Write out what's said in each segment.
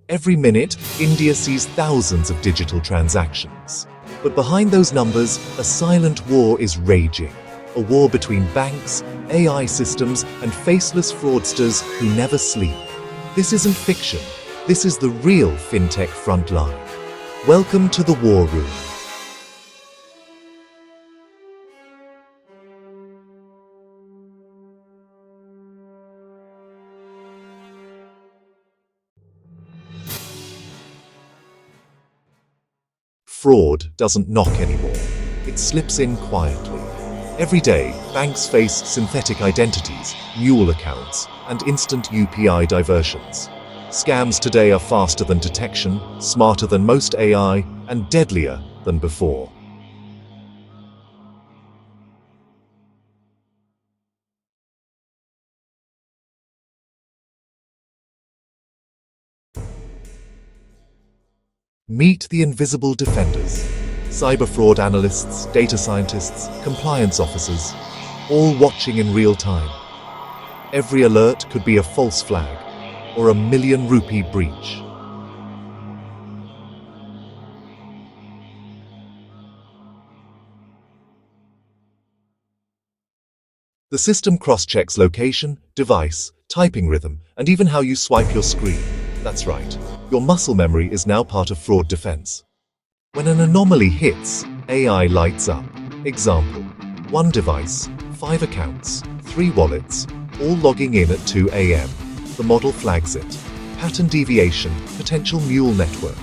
Every minute, India sees thousands of digital transactions. But behind those numbers, a silent war is raging. A war between banks, AI systems, and faceless fraudsters who never sleep. This isn't fiction. This is the real FinTech frontline. Welcome to the War Room. Fraud doesn't knock anymore. It slips in quietly. Every day, banks face synthetic identities, mule accounts, and instant UPI diversions. Scams today are faster than detection, smarter than most AI, and deadlier than before. Meet the invisible defenders. Cyber fraud analysts, data scientists, compliance officers, all watching in real time. Every alert could be a false flag or a ₹1 million breach. The system cross-checks location, device, typing rhythm, and even how you swipe your screen. That's right, your muscle memory is now part of fraud defense. When an anomaly hits, AI lights up. Example: 1 device, 5 accounts, 3 wallets, all logging in at 2 a.m. The model flags it. Pattern deviation, potential mule network.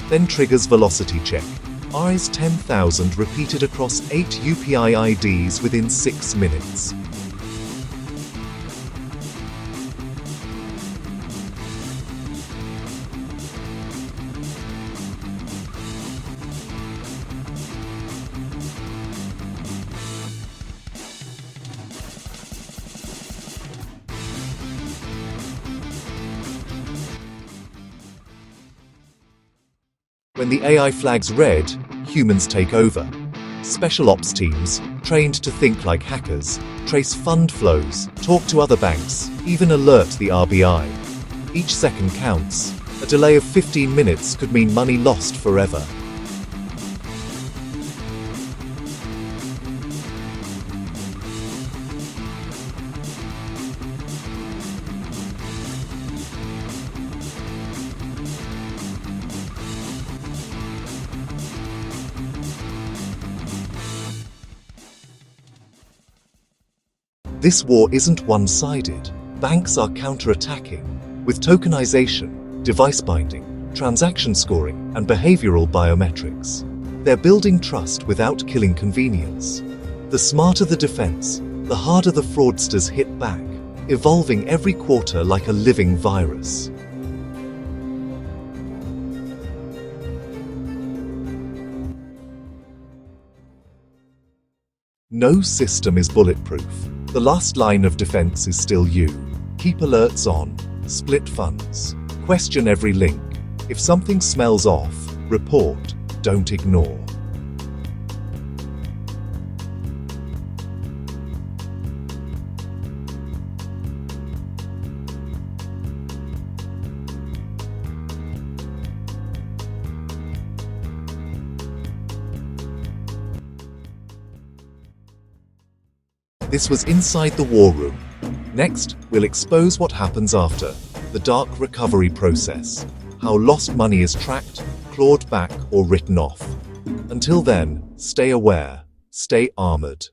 Then triggers velocity check. Rs 10,000 repeated across 8 UPI IDs within 6 minutes. When the AI flags red, humans take over. Special ops teams, trained to think like hackers, trace fund flows, talk to other banks, even alert the RBI. Each second counts. A delay of 15 minutes could mean money lost forever. This war isn't one-sided. Banks are counterattacking with tokenization, device binding, transaction scoring, and behavioral biometrics. They're building trust without killing convenience. The smarter the defense, the harder the fraudsters hit back, evolving every quarter like a living virus. No system is bulletproof. The last line of defense is still you. Keep alerts on, split funds, question every link. If something smells off, report, don't ignore. This was Inside the War Room. Next, we'll expose what happens after, the dark recovery process, how lost money is tracked, clawed back, or written off. Until then, stay aware, stay armored.